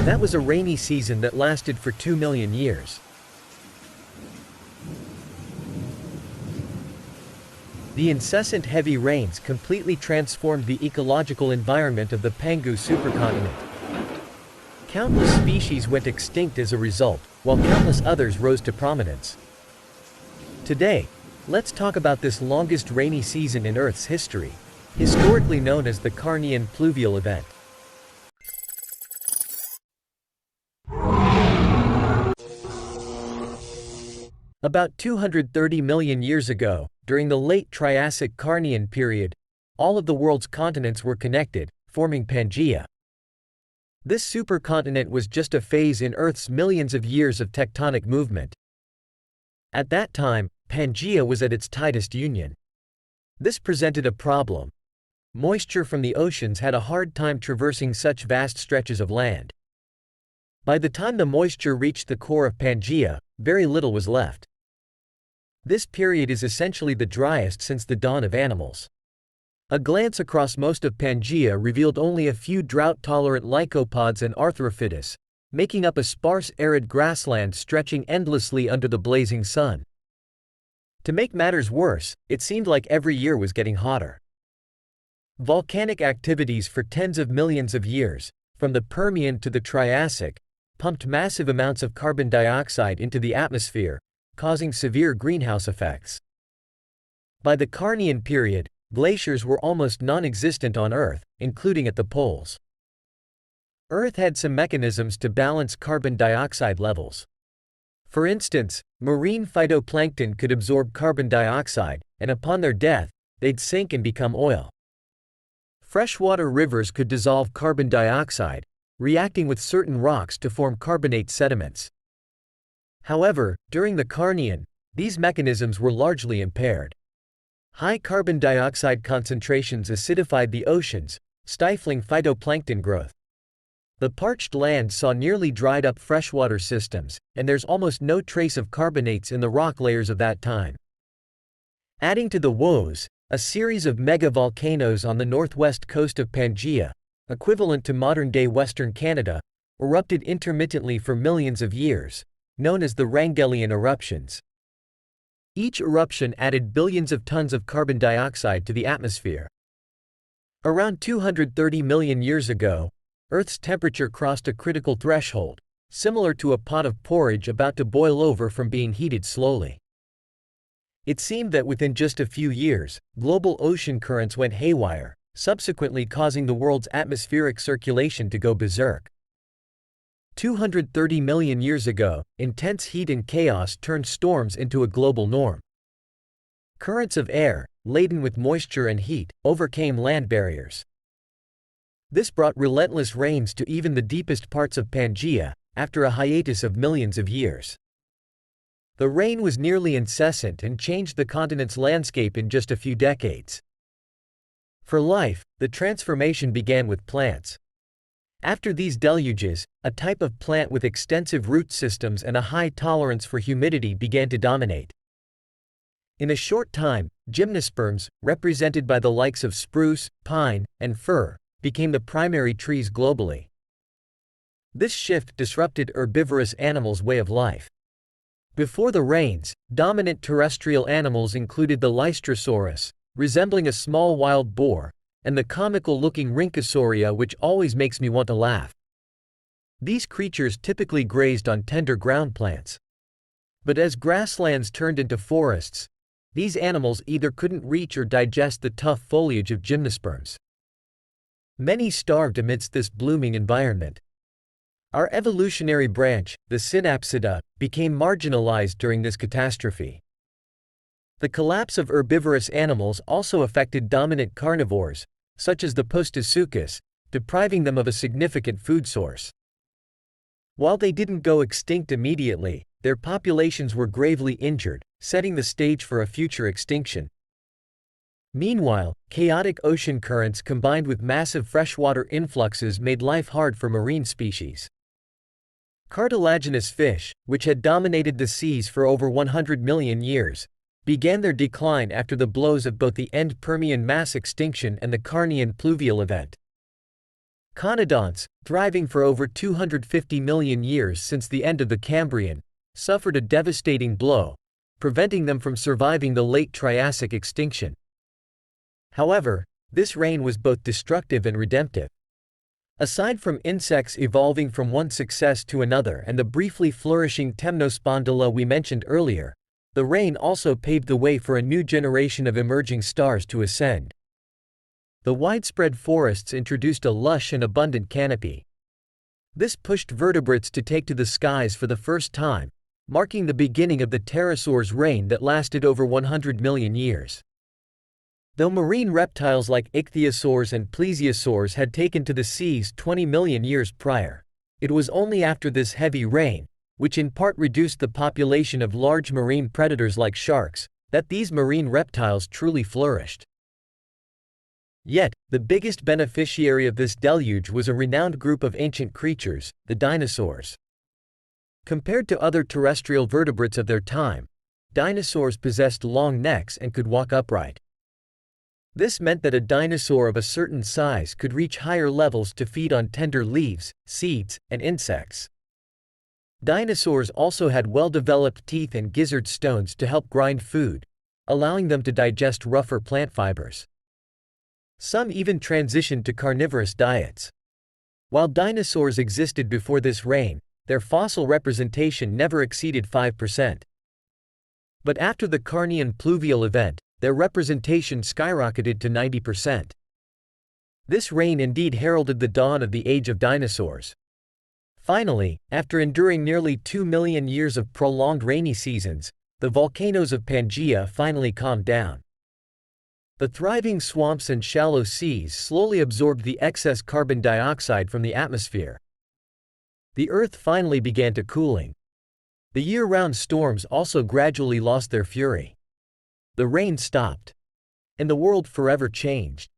That was a rainy season that lasted for 2 million years. The incessant heavy rains completely transformed the ecological environment of the Pangea supercontinent. Countless species went extinct as a result, while countless others rose to prominence. Today, let's talk about this longest rainy season in Earth's history, historically known as the Carnian Pluvial Event. About 230 million years ago, during the late Triassic Carnian period, all of the world's continents were connected, forming Pangea. This supercontinent was just a phase in Earth's millions of years of tectonic movement. At that time, Pangea was at its tightest union. This presented a problem. Moisture from the oceans had a hard time traversing such vast stretches of land. By the time the moisture reached the core of Pangea, very little was left. This period is essentially the driest since the dawn of animals. A glance across most of Pangea revealed only a few drought-tolerant lycopods and arthrophytes, making up a sparse arid grassland stretching endlessly under the blazing sun. To make matters worse, it seemed like every year was getting hotter. Volcanic activities for tens of millions of years, from the Permian to the Triassic, pumped massive amounts of carbon dioxide into the atmosphere, causing severe greenhouse effects. By the Carnian period, glaciers were almost non-existent on Earth, including at the poles. Earth had some mechanisms to balance carbon dioxide levels. For instance, marine phytoplankton could absorb carbon dioxide, and upon their death, they'd sink and become oil. Freshwater rivers could dissolve carbon dioxide, reacting with certain rocks to form carbonate sediments. However, during the Carnian, these mechanisms were largely impaired. High carbon dioxide concentrations acidified the oceans, stifling phytoplankton growth. The parched land saw nearly dried up freshwater systems, and there's almost no trace of carbonates in the rock layers of that time. Adding to the woes, a series of mega-volcanoes on the northwest coast of Pangea, equivalent to modern-day Western Canada, erupted intermittently for millions of years, known as the Wrangelian eruptions. Each eruption added billions of tons of carbon dioxide to the atmosphere. Around 230 million years ago, Earth's temperature crossed a critical threshold, similar to a pot of porridge about to boil over from being heated slowly. It seemed that within just a few years, global ocean currents went haywire, subsequently causing the world's atmospheric circulation to go berserk. 230 million years ago, intense heat and chaos turned storms into a global norm. Currents of air, laden with moisture and heat, overcame land barriers. This brought relentless rains to even the deepest parts of Pangea, after a hiatus of millions of years. The rain was nearly incessant and changed the continent's landscape in just a few decades. For life, the transformation began with plants. After these deluges, a type of plant with extensive root systems and a high tolerance for humidity began to dominate. In a short time, gymnosperms, represented by the likes of spruce, pine, and fir, became the primary trees globally. This shift disrupted herbivorous animals' way of life. Before the rains, dominant terrestrial animals included the Lystrosaurus, resembling a small wild boar, and the comical-looking Rhynchosauria, which always makes me want to laugh. These creatures typically grazed on tender ground plants. But as grasslands turned into forests, these animals either couldn't reach or digest the tough foliage of gymnosperms. Many starved amidst this blooming environment. Our evolutionary branch, the Synapsida, became marginalized during this catastrophe. The collapse of herbivorous animals also affected dominant carnivores, such as the Postosuchus, depriving them of a significant food source. While they didn't go extinct immediately, their populations were gravely injured, setting the stage for a future extinction. Meanwhile, chaotic ocean currents combined with massive freshwater influxes made life hard for marine species. Cartilaginous fish, which had dominated the seas for over 100 million years, began their decline after the blows of both the end Permian mass extinction and the Carnian Pluvial Event. Conodonts, thriving for over 250 million years since the end of the Cambrian, suffered a devastating blow, preventing them from surviving the late Triassic extinction. However, this reign was both destructive and redemptive. Aside from insects evolving from one success to another and the briefly flourishing Temnospondyla we mentioned earlier, the reign also paved the way for a new generation of emerging stars to ascend. The widespread forests introduced a lush and abundant canopy. This pushed vertebrates to take to the skies for the first time, marking the beginning of the pterosaurs' reign that lasted over 100 million years. Though marine reptiles like ichthyosaurs and plesiosaurs had taken to the seas 20 million years prior, it was only after this heavy rain, which in part reduced the population of large marine predators like sharks, that these marine reptiles truly flourished. Yet, the biggest beneficiary of this deluge was a renowned group of ancient creatures, the dinosaurs. Compared to other terrestrial vertebrates of their time, dinosaurs possessed long necks and could walk upright. This meant that a dinosaur of a certain size could reach higher levels to feed on tender leaves, seeds, and insects. Dinosaurs also had well-developed teeth and gizzard stones to help grind food, allowing them to digest rougher plant fibers. Some even transitioned to carnivorous diets. While dinosaurs existed before this reign, their fossil representation never exceeded 5%. But after the Carnian Pluvial Event, their representation skyrocketed to 90%. This reign indeed heralded the dawn of the age of dinosaurs. Finally, after enduring nearly 2 million years of prolonged rainy seasons, the volcanoes of Pangea finally calmed down. The thriving swamps and shallow seas slowly absorbed the excess carbon dioxide from the atmosphere. The Earth finally began to cooling. The year-round storms also gradually lost their fury. The rain stopped. And the world forever changed.